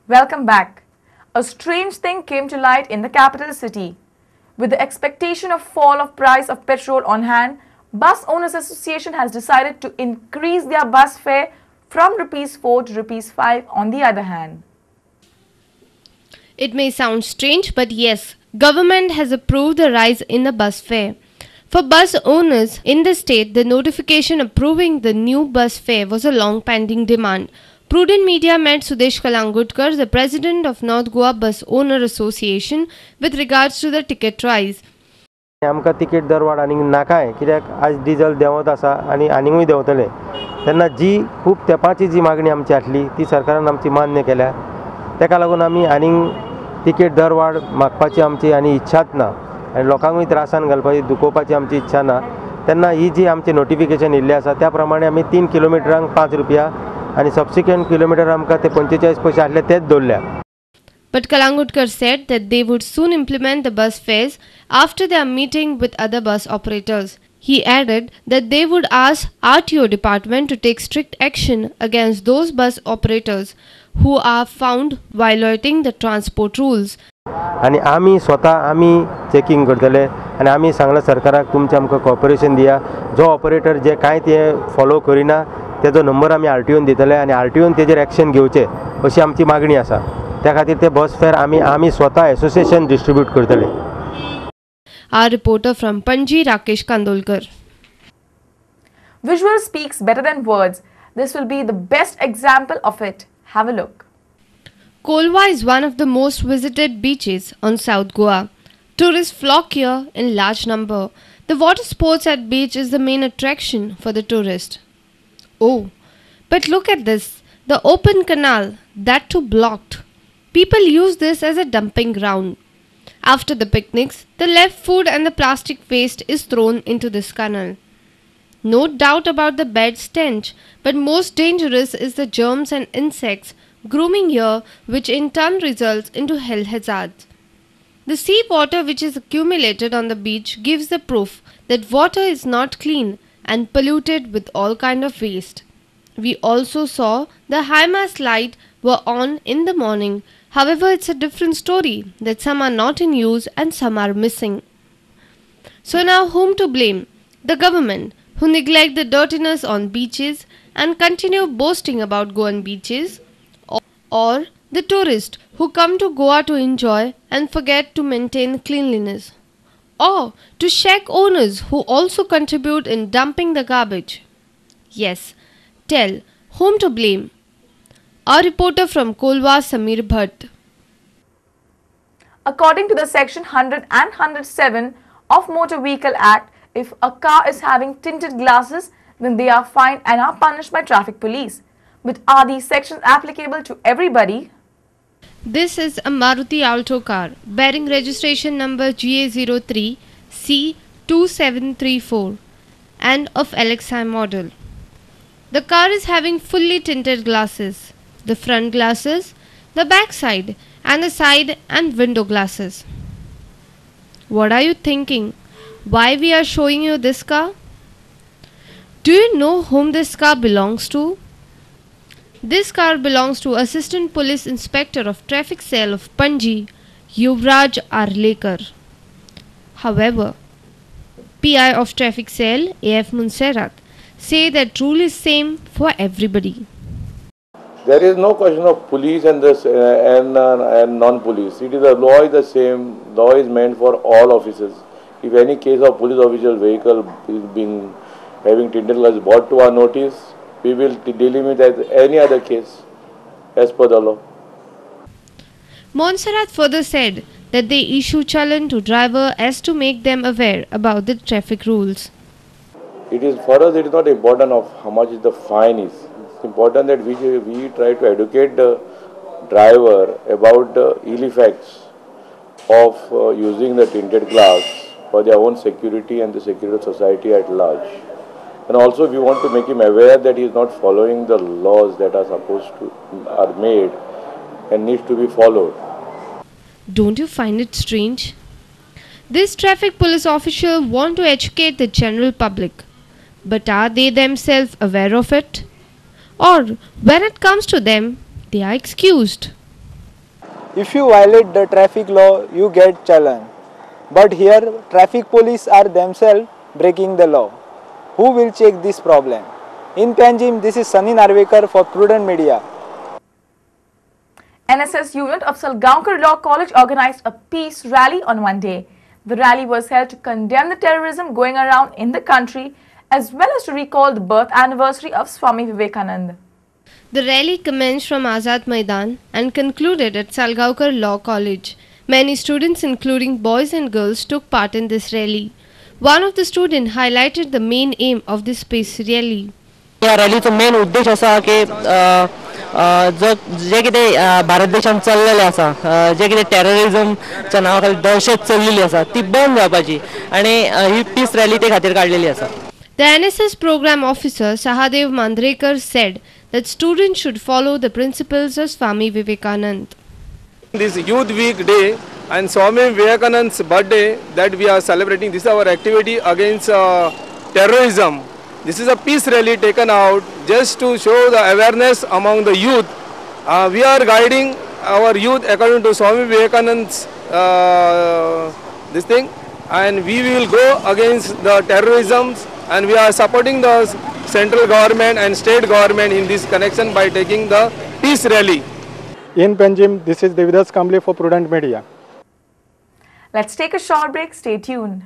Welcome back. A strange thing came to light in the capital city. With the expectation of fall of price of petrol on hand, Bus Owners Association has decided to increase their bus fare from Rs 4 to Rs 5 on the other hand. It may sound strange, but yes, government has approved the rise in the bus fare. For bus owners in the state, the notification approving the new bus fare was a long pending demand. Prudent Media met Sudesh Kalangutकर, the president of North Goa Bus Owner Association, with regards to the ticket rise. आमकां ticket दर वाड आनी नाकाय कित्याक आज diesel देंवत आसा आनी आनीकूय देंवतले तेन्ना जी खूब तेंपाची जी मागणी आमची आसली ती सरकारान आमची मान्य केल्या तेका लागून आमी आनीक तिकीट दर वाड मागपाची आमची आनी इच्छाच ना आनी लोकांकूय त्रासान घालपाची दुखोवपाची आमची इच्छा ना तेन्ना ही जी आमची नोटिफिकेशन येयल्ली आसा त्या प्रमाणे आमी 3 किलोमिटरांक 5 रुपया आनी सबसिक्वेंट किलोमिटर आमकां ते 45 पयशे आसले तेच दवरल्या. But Kalangutकर said that they would soon implement the bus fares after their meeting with other bus operators. He added that they would ask RTO department to take strict action against those bus operators who are found violating the transport rules. आणि आमी स्वतः आमी checking करतले आणि आमी सांगला सरकाराक तुमचे आमकां कॉपरेशन दिया जो ऑपरेटर जे कांय ते फॉलो करिना तेजो नंबर आमी आरटीओन दितले आणि आरटीओन तेजेर एक्शन घेवचे अशी आमची मागणी आसा त्या खातीर ते बस फेर आमी स्वतः एसोसिएशन डिस्ट्रीब्यूट करतले. Our reporter from Panji, Rakesh Kandolkar. Visual speaks better than words. This will be the best example of it. Have a look. Kolwa is one of the most visited beaches on South Goa. Tourists flock here in large number. The water sports at beach is the main attraction for the tourist. Oh, but look at this. The open canal, that too blocked. People use this as a dumping ground. After the picnics, the left food and the plastic waste is thrown into this canal. No doubt about the bad stench, but most dangerous is the germs and insects grooming here, which in turn results into health hazards. The sea water which is accumulated on the beach gives the proof that water is not clean and polluted with all kind of waste. We also saw the high mast light were on in the morning. However, it's a different story that some are not in use and some are missing. So now whom to blame? The government, who neglect the dirtiness on beaches and continue boasting about Goan beaches, or the tourists who come to Goa to enjoy and forget to maintain cleanliness, or to shack owners who also contribute in dumping the garbage. Yes, tell whom to blame. Our reporter from Kolwa, Samir Bhatt. According to the section 100 and 107 of Motor Vehicle Act, if a car is having tinted glasses, then they are fined and are punished by traffic police. But are these sections applicable to everybody? This is a Maruti Alto car bearing registration number GA03 C2734 and of LXI model. The car is having fully tinted glasses, the front glasses, the back side and the side and window glasses. What are you thinking? Why we are showing you this car? Do you know whom this car belongs to? This car belongs to Assistant Police Inspector of Traffic Cell of Panji, Yuvraj Arlekar. However, PI of Traffic Cell, AF Munserat, say that rule is same for everybody. There is no question of police and non-police. It is the law is the same. Law is meant for all officers. If any case of police official vehicle is being having tinted glass brought to our notice, we will deal with as any other case as per the law. Monserrat further said that they issue challan to driver as to make them aware about the traffic rules. It is for us. It is not important of how much the fine is. It's important that we try to educate the driver about the ill effects of using the tinted glass for their own security and the security of society at large. And also we want to make him aware that he is not following the laws that are made and needs to be followed. Don't you find it strange? This traffic police official want to educate the general public, but are they themselves aware of it? Or when it comes to them, they are excused? If you violate the traffic law, you get challan. But here, traffic police are themselves breaking the law. Who will check this problem? In Panjim, this is Sunny Narvekar for Prudent Media. NSS unit of Salgaonkar Law College organized a peace rally on Monday. The rally was held to condemn the terrorism going around in the country as well as to recall the birth anniversary of Swami Vivekananda. The rally commenced from Azad Maidan and concluded at Salgaonkar Law College. Many students, including boys and girls, took part in this rally. One of the students highlighted the main aim of this peace rally. या रॅलीचो main उद्देश असा की जे कितें भारत देशांत चल्लेलें आसा जे कितें टेररिजमच्या नांवा खाला दहशत चल्लेली आसा ती बंद जावपाची आनी ही पीस रॅली ते खातीर काडलेली आसा. The NSS program officer Sahadev Mandrekar said that students should follow the principles of Swami Vivekananda. This Youth Week Day and Swami Vivekananda's birthday that we are celebrating, this is our activity against terrorism. This is a peace rally taken out just to show the awareness among the youth. We are guiding our youth according to Swami Vivekananda's this thing, and we will go against the terrorism, and we are supporting the central government and state government in this connection by taking the peace rally. In Panjim, this is Devidas Kamble for Prudent Media. Let's take a short break. Stay tuned.